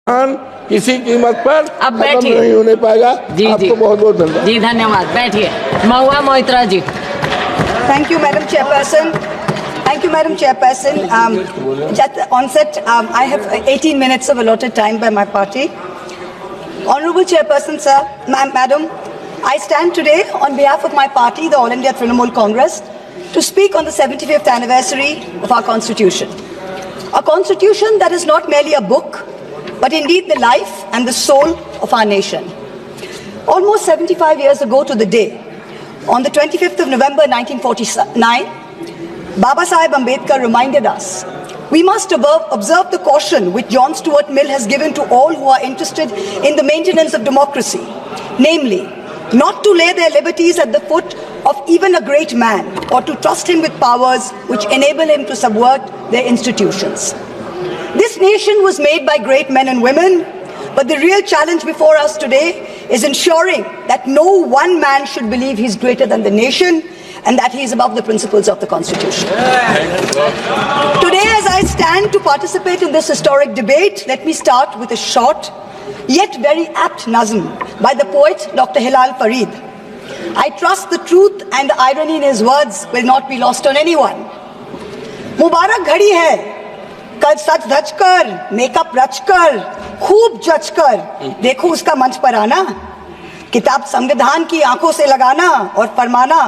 किसी कीमत पर अब खत्म बैठिए। नहीं होने पाएगा। जी आपको जी बहुत बहुत धन्यवाद। जी धन्यवाद। बैठिए। महुआ मोहित्रा जी। Thank you, Madam Chairperson. Thank you, Madam Chairperson. At the onset, I have 18 minutes of allotted time by my party. Honorable Chairperson, sir, Madam, I stand today on behalf of my party, the All India Trinamool Congress, to speak on the 75th anniversary of our Constitution. A Constitution that is not merely a book, but indeed the life and the soul of our nation. Almost 75 years ago to the day, on the 25th of November 1949, Baba Sahib Ambedkar reminded us we must observe the caution which John Stuart Mill has given to all who are interested in the maintenance of democracy, namely, not to lay their liberties at the foot of even a great man or to trust him with powers which enable him to subvert their institutions. This nation was made by great men and women, but the real challenge before us today is ensuring that no one man should believe he's greater than the nation and that he is above the principles of the Constitution. Today, as I stand to participate in this historic debate, let me start with a short yet very apt nazm by the poet Dr. Hilal Farid. I trust the truth and the irony in his words will not be lost on anyone. मुबारक घड़ी है, कल सच धज कर, makeup रच कर, खूब जच कर, देखो उसका मंच पर आना, किताब संविधान की आंखों से लगाना और फरमाना,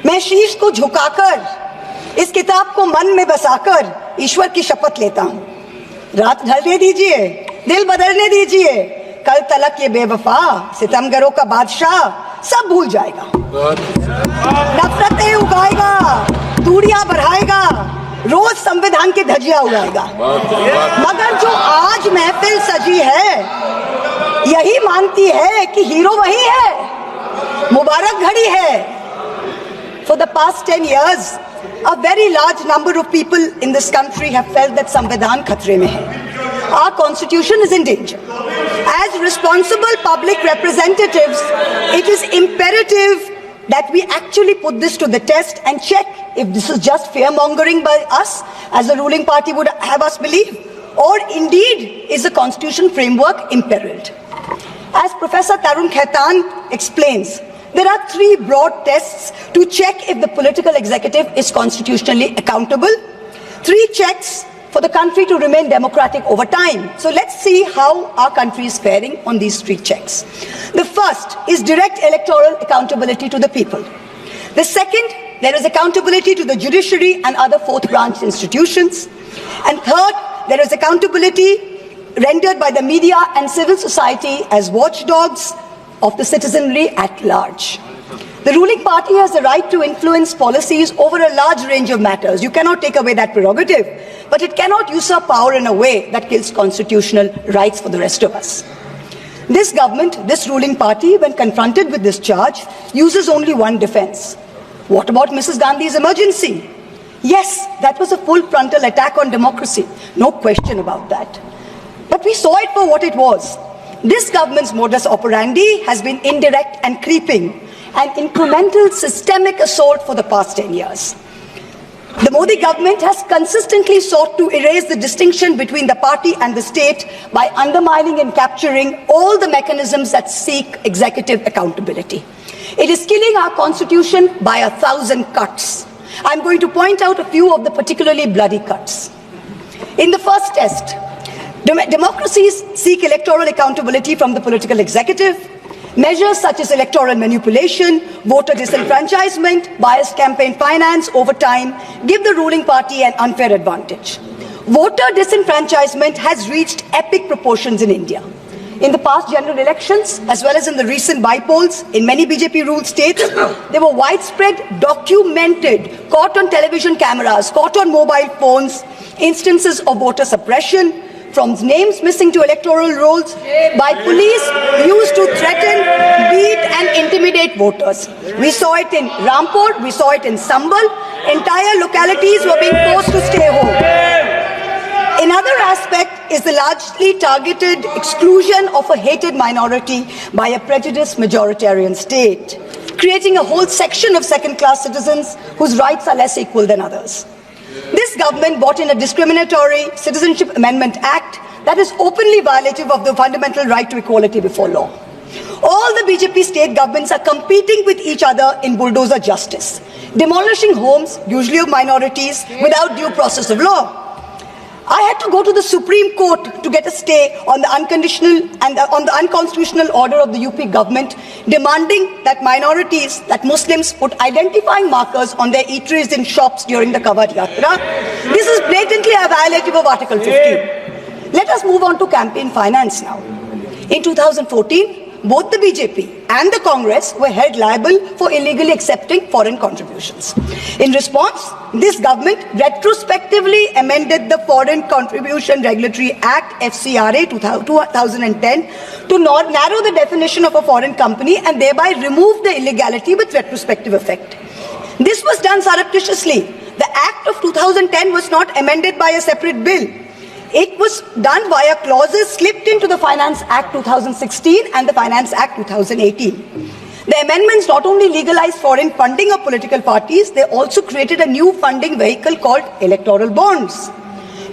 मैं शीश को झुकाकर इस किताब को मन में बसाकर ईश्वर की शपथ लेता हूं। रात ढलने दीजिए, दिल बदलने दीजिए, कल तलक ये बेवफा सितमगरों का बादशाह सब भूल जाएगा, नफरतें उगाएगा, दूरियां बढ़ाएगा, रोज संविधान की धज्जियां उड़ाएगा। मगर जो आज महफिल सजी है यही मानती है कि हीरो वही है। मुबारक घड़ी है। For the past 10 years, a very large number of people in this country have felt that Samvidhan khatre mein hai. Our constitution is in danger. As responsible public representatives, it is imperative that we actually put this to the test and check if this is just fear-mongering by us, as the ruling party would have us believe, or indeed is the constitution framework imperiled. As Professor Tarun Khaitan explains, there are three broad tests to check if the political executive is constitutionally accountable. Three checks for the country to remain democratic over time. So let's see how our country is faring on these three checks. The first is direct electoral accountability to the people. The second, there is accountability to the judiciary and other fourth branch institutions. And third, there is accountability rendered by the media and civil society as watchdogs of the citizenry at large. The ruling party has the right to influence policies over a large range of matters. You cannot take away that prerogative, but it cannot usurp power in a way that kills constitutional rights for the rest of us. This government, this ruling party, when confronted with this charge, uses only one defense. What about Mrs. Gandhi's emergency? Yes, that was a full frontal attack on democracy. No question about that. But we saw it for what it was. This government's modus operandi has been indirect and creeping, an incremental systemic assault for the past 10 years. The Modi government has consistently sought to erase the distinction between the party and the state by undermining and capturing all the mechanisms that seek executive accountability. It is killing our constitution by 1,000 cuts. I'm going to point out a few of the particularly bloody cuts. In the first test, democracies seek electoral accountability from the political executive. Measures such as electoral manipulation, voter disenfranchisement, biased campaign finance over time give the ruling party an unfair advantage. Voter disenfranchisement has reached epic proportions in India. In the past general elections, as well as in the recent by-polls in many BJP-ruled states, there were widespread, documented, caught on television cameras, caught on mobile phones, instances of voter suppression, from names missing to electoral rolls, by police used to threaten, beat and intimidate voters. We saw it in Rampur, we saw it in Sambal. Entire localities were being forced to stay home. Another aspect is the largely targeted exclusion of a hated minority by a prejudiced majoritarian state, creating a whole section of second-class citizens whose rights are less equal than others. This government brought in a discriminatory Citizenship Amendment Act that is openly violative of the fundamental right to equality before law. All the BJP state governments are competing with each other in bulldozer justice, demolishing homes, usually of minorities, without due process of law. I had to go to the Supreme Court to get a stay on the unconstitutional order of the UP government demanding that minorities, that Muslims put identifying markers on their eateries in shops during the Kawad Yatra. This is blatantly a violative of Article 15. Let us move on to campaign finance now. In 2014, both the BJP and the Congress were held liable for illegally accepting foreign contributions. In response, this government retrospectively amended the Foreign Contribution Regulatory Act FCRA 2010 to narrow the definition of a foreign company and thereby remove the illegality with retrospective effect. This was done surreptitiously. The Act of 2010 was not amended by a separate bill. It was done via clauses slipped into the Finance Act 2016 and the Finance Act 2018. The amendments not only legalized foreign funding of political parties, they also created a new funding vehicle called electoral bonds.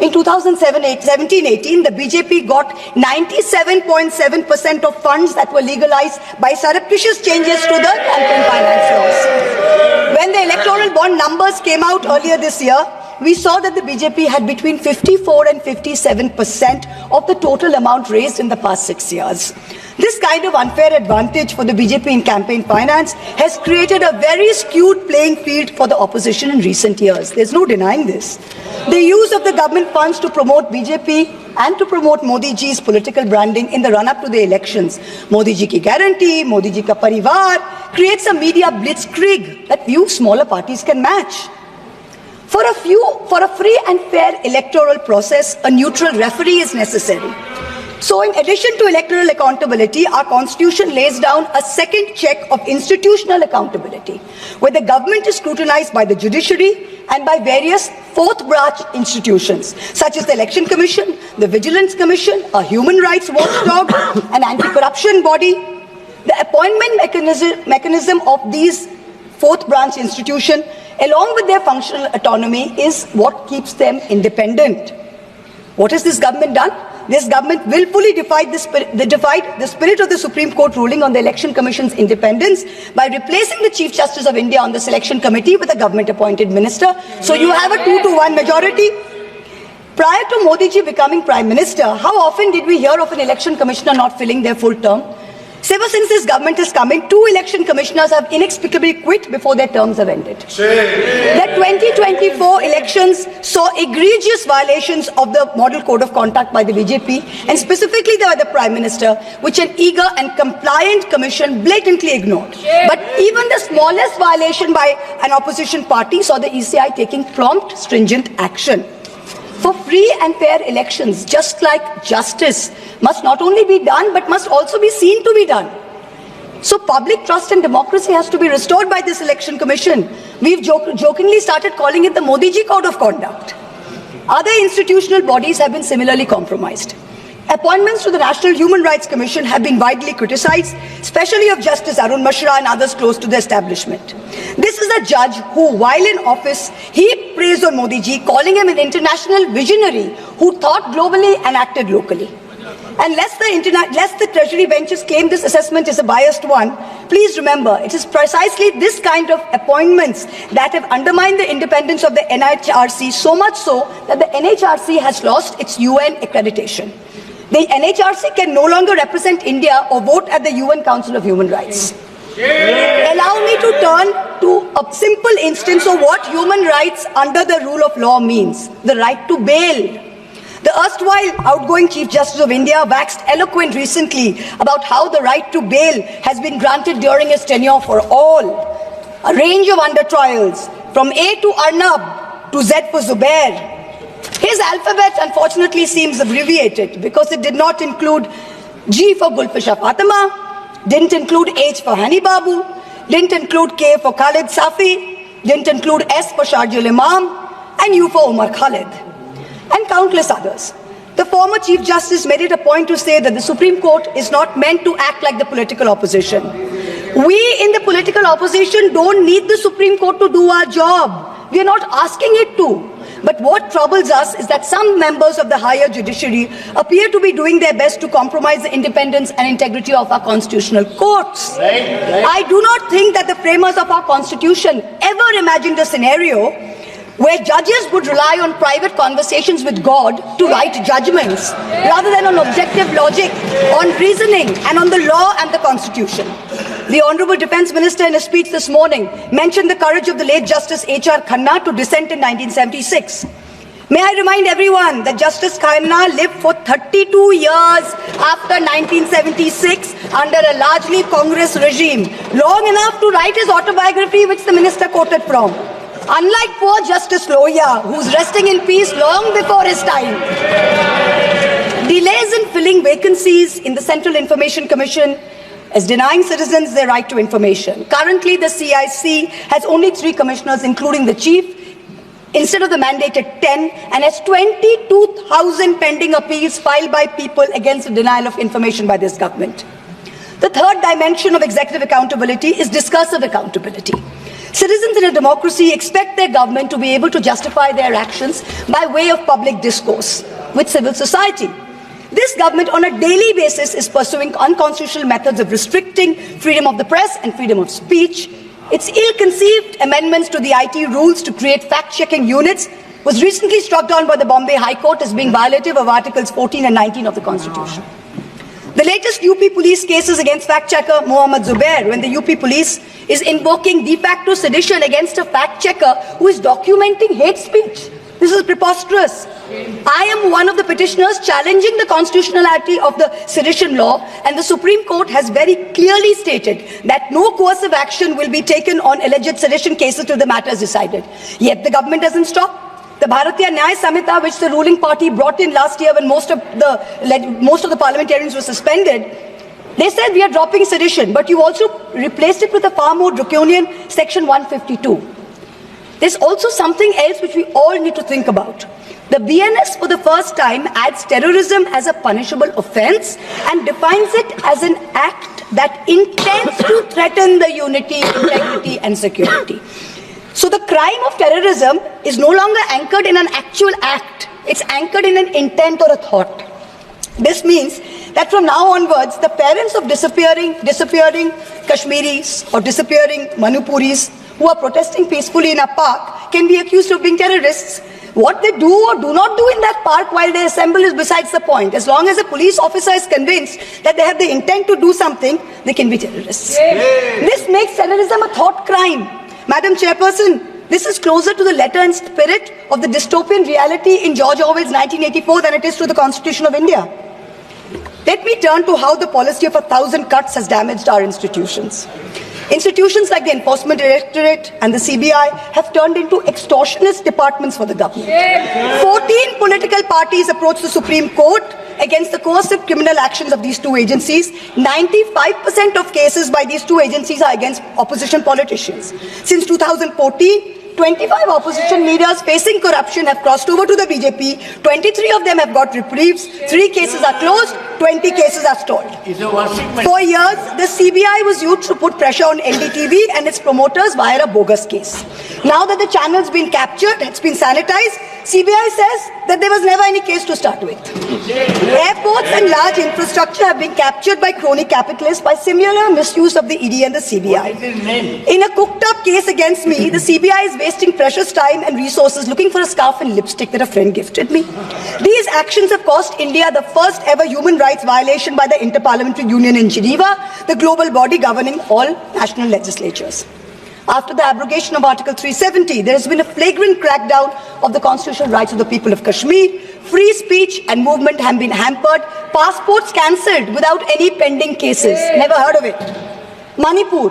In 2017-18, the BJP got 97.7% of funds that were legalized by surreptitious changes to the campaign finance laws. When the electoral bond numbers came out earlier this year, we saw that the BJP had between 54 and 57% of the total amount raised in the past 6 years. This kind of unfair advantage for the BJP in campaign finance has created a very skewed playing field for the opposition in recent years. There's no denying this. The use of the government funds to promote BJP and to promote Modi ji's political branding in the run-up to the elections, Modi ji ki guarantee, Modi ji ka parivar, creates a media blitzkrieg that few smaller parties can match. For a free and fair electoral process, a neutral referee is necessary. So in addition to electoral accountability, our constitution lays down a second check of institutional accountability, where the government is scrutinized by the judiciary and by various fourth branch institutions, such as the Election Commission, the Vigilance Commission, a human rights watchdog, an anti-corruption body. The appointment mechanism of these fourth branch institutions, along with their functional autonomy, is what keeps them independent. What has this government done? This government willfully defied the spirit of the Supreme Court ruling on the Election Commission's independence by replacing the Chief Justice of India on the selection committee with a government-appointed minister. So you have a 2-to-1 majority. Prior to Modi ji becoming Prime Minister, how often did we hear of an election commissioner not filling their full term? Ever since this government has come in, 2 election commissioners have inexplicably quit before their terms have ended. The 2024 elections saw egregious violations of the Model Code of Conduct by the BJP, and specifically by the Prime Minister, which an eager and compliant commission blatantly ignored. But even the smallest violation by an opposition party saw the ECI taking prompt, stringent action. For free and fair elections, just like justice must not only be done, but must also be seen to be done. So public trust in democracy has to be restored by this election commission. We've jokingly started calling it the Modi ji Code of Conduct. Other institutional bodies have been similarly compromised. Appointments to the National Human Rights Commission have been widely criticized, especially of Justice Arun Mishra and others close to the establishment. This is a judge who, while in office, he praised on Modi ji, calling him an international visionary who thought globally and acted locally. And lest the Treasury benches claim this assessment is a biased one, please remember, it is precisely this kind of appointments that have undermined the independence of the NHRC, so much so that the NHRC has lost its UN accreditation. The NHRC can no longer represent India or vote at the UN Council of Human Rights. Allow me to turn to a simple instance of what human rights under the rule of law means: the right to bail. The erstwhile outgoing Chief Justice of India waxed eloquent recently about how the right to bail has been granted during his tenure for all. A range of under-trials, from A to Arnab to Z for Zubair. His alphabet unfortunately seems abbreviated because it did not include G for Gulfisha Fatima, didn't include H for Hani Babu, didn't include K for Khalid Safi, didn't include S for Sharjul Imam, and U for Omar Khalid, and countless others. The former Chief Justice made it a point to say that the Supreme Court is not meant to act like the political opposition. We in the political opposition don't need the Supreme Court to do our job. We are not asking it to. But what troubles us is that some members of the higher judiciary appear to be doing their best to compromise the independence and integrity of our constitutional courts. I do not think that the framers of our constitution ever imagined a scenario where judges would rely on private conversations with God to write judgments, rather than on objective logic, on reasoning, and on the law and the Constitution. The Honorable Defence Minister in a speech this morning mentioned the courage of the late Justice H.R. Khanna to dissent in 1976. May I remind everyone that Justice Khanna lived for 32 years after 1976 under a largely Congress regime, long enough to write his autobiography, which the minister quoted from. Unlike poor Justice Lohia, who's resting in peace long before his time. Delays in filling vacancies in the Central Information Commission is denying citizens their right to information. Currently, the CIC has only 3 commissioners, including the chief, instead of the mandated 10, and has 22,000 pending appeals filed by people against the denial of information by this government. The third dimension of executive accountability is discursive accountability. Citizens in a democracy expect their government to be able to justify their actions by way of public discourse with civil society. This government on a daily basis is pursuing unconstitutional methods of restricting freedom of the press and freedom of speech. Its ill-conceived amendments to the IT rules to create fact-checking units was recently struck down by the Bombay High Court as being violative of Articles 14 and 19 of the Constitution. The latest UP police cases against fact-checker Mohammad Zubair, when the UP police is invoking de facto sedition against a fact-checker who is documenting hate speech. This is preposterous. I am one of the petitioners challenging the constitutionality of the sedition law, and the Supreme Court has very clearly stated that no coercive action will be taken on alleged sedition cases till the matter is decided. Yet the government doesn't stop. The Bharatiya Nyaya Samhita, which the ruling party brought in last year when most of the parliamentarians were suspended, they said we are dropping sedition, but you also replaced it with a far more draconian Section 152. There's also something else which we all need to think about. The BNS for the first time adds terrorism as a punishable offence and defines it as an act that intends to threaten the unity, integrity and security. So the crime of terrorism is no longer anchored in an actual act. It's anchored in an intent or a thought. This means that from now onwards, the parents of disappearing Kashmiris or disappearing Manipuris who are protesting peacefully in a park can be accused of being terrorists. What they do or do not do in that park while they assemble is besides the point. As long as a police officer is convinced that they have the intent to do something, they can be terrorists. This makes terrorism a thought crime. Madam Chairperson, this is closer to the letter and spirit of the dystopian reality in George Orwell's 1984 than it is to the Constitution of India. Let me turn to how the policy of 1,000 cuts has damaged our institutions. Institutions like the Enforcement Directorate and the CBI have turned into extortionist departments for the government. 14 political parties approached the Supreme Court against the coercive criminal actions of these two agencies. 95% of cases by these two agencies are against opposition politicians. Since 2014, 25 opposition leaders facing corruption have crossed over to the BJP. 23 of them have got reprieves. 3 cases are closed. 20 cases are stalled. For years, the CBI was used to put pressure on NDTV and its promoters via a bogus case. Now that the channel's been captured, it's been sanitized, CBI says that there was never any case to start with. Airports and large infrastructure have been captured by crony capitalists by similar misuse of the ED and the CBI. In a cooked-up case against me, the CBI is wasting precious time and resources looking for a scarf and lipstick that a friend gifted me. These actions have cost India the first ever human rights violation by the Interparliamentary Union in Geneva, the global body governing all national legislatures. After the abrogation of Article 370, there has been a flagrant crackdown of the constitutional rights of the people of Kashmir. Free speech and movement have been hampered. Passports cancelled without any pending cases. Never heard of it. Manipur,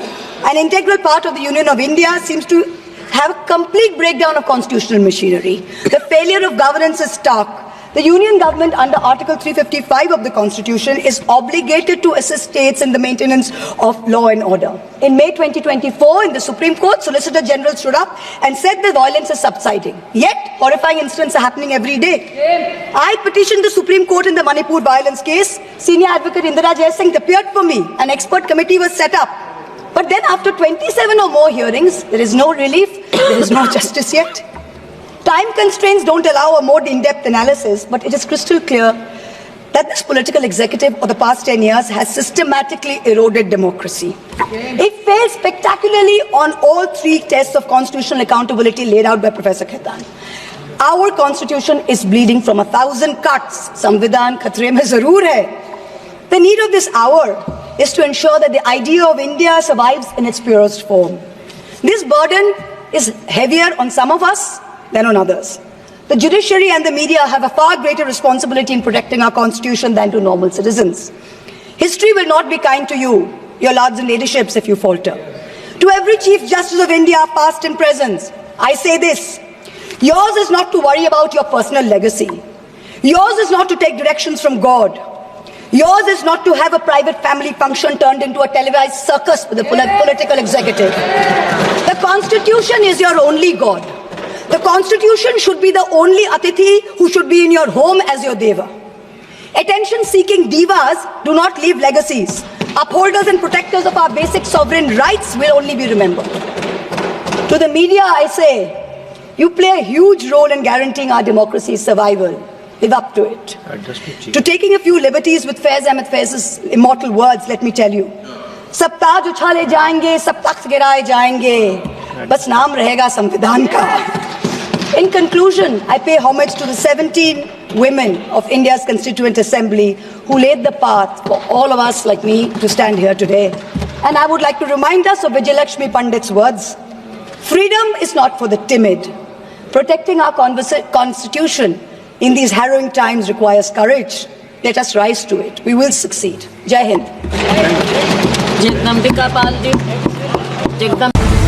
an integral part of the Union of India, seems to have a complete breakdown of constitutional machinery. The failure of governance is stark. The Union government under Article 355 of the Constitution is obligated to assist states in the maintenance of law and order. In May 2024, in the Supreme Court, Solicitor General stood up and said the violence is subsiding. Yet, horrifying incidents are happening every day. I petitioned the Supreme Court in the Manipur violence case. Senior Advocate Indira Jaisingh appeared for me. An expert committee was set up. But then after 27 or more hearings, there is no relief, there is no justice yet. Time constraints don't allow a more in-depth analysis, but it is crystal clear that this political executive of the past 10 years has systematically eroded democracy. It failed spectacularly on all three tests of constitutional accountability laid out by Professor Khaitan. Our constitution is bleeding from 1,000 cuts. Samvidhan khatre mein zarur hai. The need of this hour is to ensure that the idea of India survives in its purest form. This burden is heavier on some of us than on others. The judiciary and the media have a far greater responsibility in protecting our constitution than to normal citizens. History will not be kind to you, your lords and ladyships, if you falter. To every Chief Justice of India, past and present, I say this: yours is not to worry about your personal legacy. Yours is not to take directions from God. Yours is not to have a private family function turned into a televised circus with the political executive. The Constitution is your only God. The Constitution should be the only Atithi who should be in your home as your Deva. Attention-seeking divas do not leave legacies. Upholders and protectors of our basic sovereign rights will only be remembered. To the media, I say, you play a huge role in guaranteeing our democracy's survival. Live up to it. To taking a few liberties with Faiz Ahmed Faiz's immortal words, let me tell you. सब ताज उछाले जाएंगे, सब तख्त गिराए जाएंगे, बस नाम रहेगा संविधान का. In conclusion, I pay homage to the 17 women of India's Constituent Assembly who laid the path for all of us like me to stand here today. And I would like to remind us of Vijayalakshmi Pandit's words: freedom is not for the timid. Protecting our constitution in these harrowing times requires courage. Let us rise to it. We will succeed. Jai Hind. Jagdambika Pal ji, Jagdambika.